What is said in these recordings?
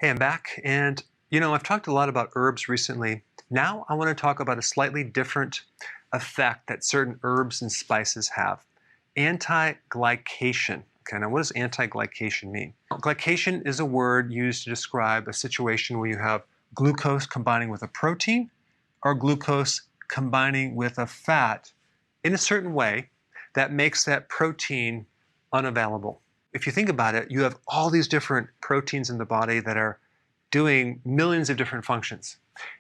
Hey, I'm back, and I've talked a lot about herbs recently. Now I want to talk about a slightly different effect that certain herbs and spices have. Anti-glycation. Okay, now what does anti-glycation mean? Glycation is a word used to describe a situation where you have glucose combining with a protein or glucose combining with a fat in a certain way that makes that protein unavailable. If you think about it, you have all these different proteins in the body that are doing millions of different functions.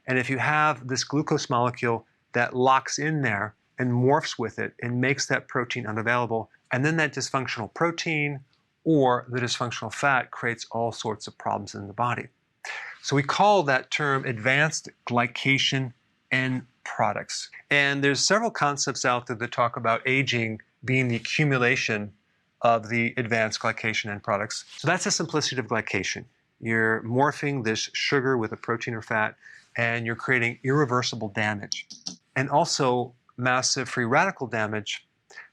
And if you have this glucose molecule that locks in there and morphs with it and makes that protein unavailable, and then that dysfunctional protein or the dysfunctional fat creates all sorts of problems in the body. So we call that term advanced glycation end products. And there's several concepts out there that talk about aging being the accumulation of the advanced glycation end products. So that's the simplicity of glycation. You're morphing this sugar with a protein or fat, and you're creating irreversible damage. And also massive free radical damage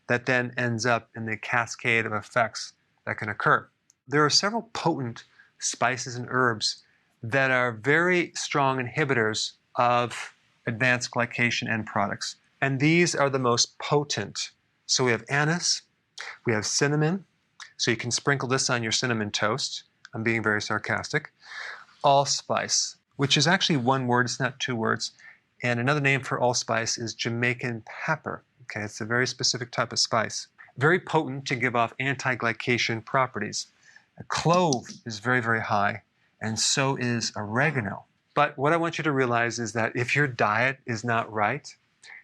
that then ends up in the cascade of effects that can occur. There are several potent spices and herbs that are very strong inhibitors of advanced glycation end products. And these are the most potent. So we have anise, we have cinnamon, so you can sprinkle this on your cinnamon toast. I'm being very sarcastic. Allspice, which is actually one word, it's not two words. And another name for allspice is Jamaican pepper. Okay, it's a very specific type of spice. Very potent to give off anti-glycation properties. A clove is very, very high, and so is oregano. But what I want you to realize is that if your diet is not right,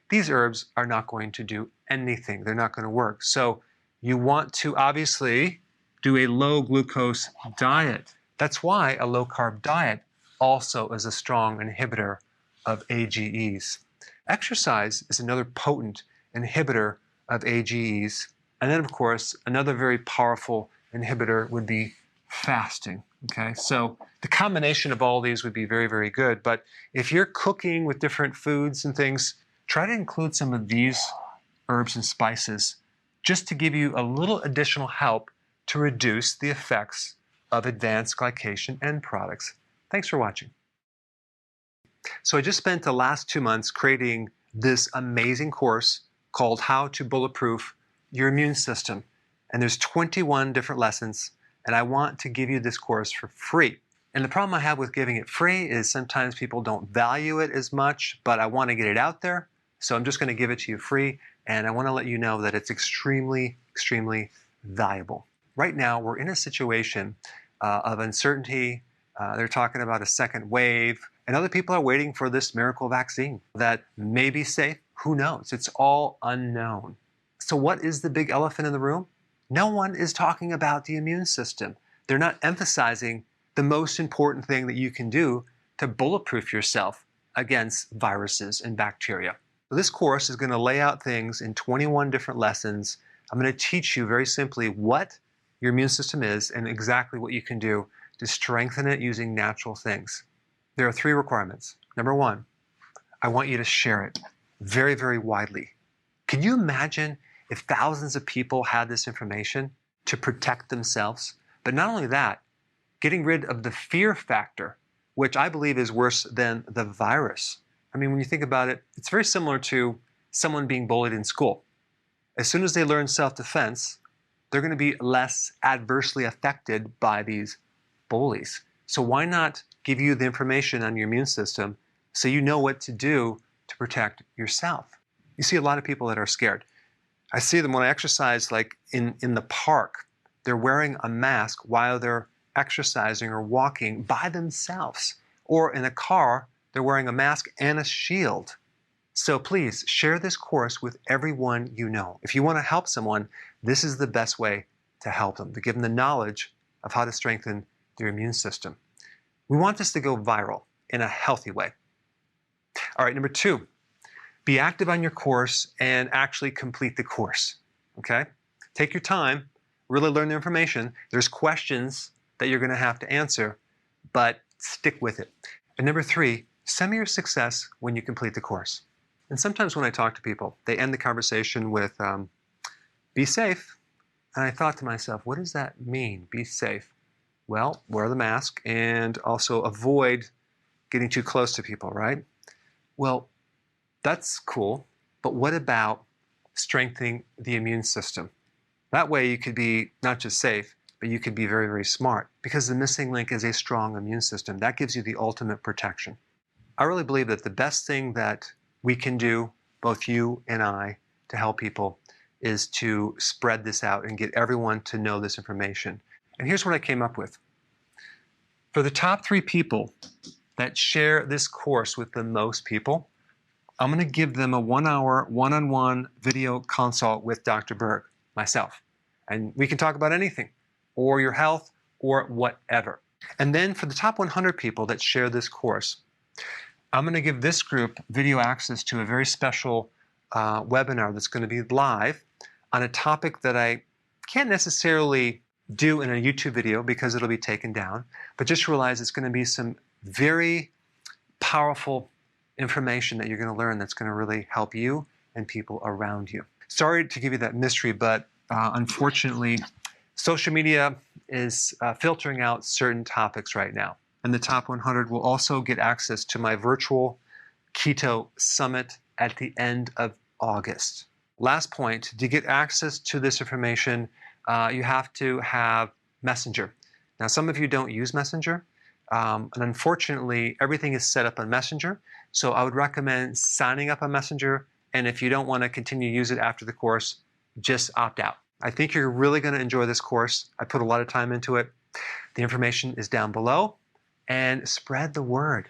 these herbs are not going to do anything. They're not going to work. So you want to obviously do a low glucose diet. That's why a low carb diet also is a strong inhibitor of AGEs. Exercise is another potent inhibitor of AGEs. And then, of course, another very powerful inhibitor would be fasting. Okay, so the combination of all these would be very, very good. But if you're cooking with different foods and things, try to include some of these herbs and spices just to give you a little additional help to reduce the effects of advanced glycation end products. Thanks for watching. So I just spent the last 2 months creating this amazing course called How to Bulletproof Your Immune System. And there's 21 different lessons, and I want to give you this course for free. And the problem I have with giving it free is sometimes people don't value it as much, but I want to get it out there. So I'm just going to give it to you free, and I want to let you know that it's extremely, extremely valuable. Right now, we're in a situation of uncertainty. They're talking about a second wave, and other people are waiting for this miracle vaccine that may be safe. Who knows? It's all unknown. So what is the big elephant in the room? No one is talking about the immune system. They're not emphasizing the most important thing that you can do to bulletproof yourself against viruses and bacteria. So this course is going to lay out things in 21 different lessons. I'm going to teach you very simply what your immune system is and exactly what you can do to strengthen it using natural things. There are 3 requirements. Number 1, I want you to share it very, very widely. Can you imagine if thousands of people had this information to protect themselves? But not only that, getting rid of the fear factor, which I believe is worse than the virus. I mean, when you think about it, it's very similar to someone being bullied in school. As soon as they learn self-defense, they're going to be less adversely affected by these bullies. So why not give you the information on your immune system so you know what to do to protect yourself? You see a lot of people that are scared. I see them when I exercise, like in the park. They're wearing a mask while they're exercising or walking by themselves. Or in a car, they're wearing a mask and a shield. So please share this course with everyone you know. If you want to help someone, this is the best way to help them, to give them the knowledge of how to strengthen their immune system. We want this to go viral in a healthy way. All right, number 2, be active on your course and actually complete the course, okay? Take your time, really learn the information. There's questions that you're going to have to answer, but stick with it. And number 3, send me your success when you complete the course. And sometimes when I talk to people, they end the conversation with, be safe. And I thought to myself, what does that mean, be safe? Well, wear the mask and also avoid getting too close to people, right? Well, that's cool, but what about strengthening the immune system? That way you could be not just safe, but you could be very, very smart, because the missing link is a strong immune system. That gives you the ultimate protection. I really believe that the best thing that we can do, both you and I, to help people is to spread this out and get everyone to know this information. And here's what I came up with. For the top 3 people that share this course with the most people, I'm going to give them a 1-hour, one-on-one video consult with Dr. Berg, myself. And we can talk about anything, or your health, or whatever. And then for the top 100 people that share this course, I'm going to give this group video access to a very special webinar that's going to be live on a topic that I can't necessarily do in a YouTube video because it'll be taken down, but just realize it's going to be some very powerful information that you're going to learn that's going to really help you and people around you. Sorry to give you that mystery, but unfortunately, social media is filtering out certain topics right now. And the top 100 will also get access to my virtual Keto Summit at the end of August. Last point, to get access to this information, you have to have Messenger. Now, some of you don't use Messenger, and unfortunately, everything is set up on Messenger. So I would recommend signing up on Messenger, and if you don't want to continue to use it after the course, just opt out. I think you're really going to enjoy this course. I put a lot of time into it. The information is down below, and spread the word.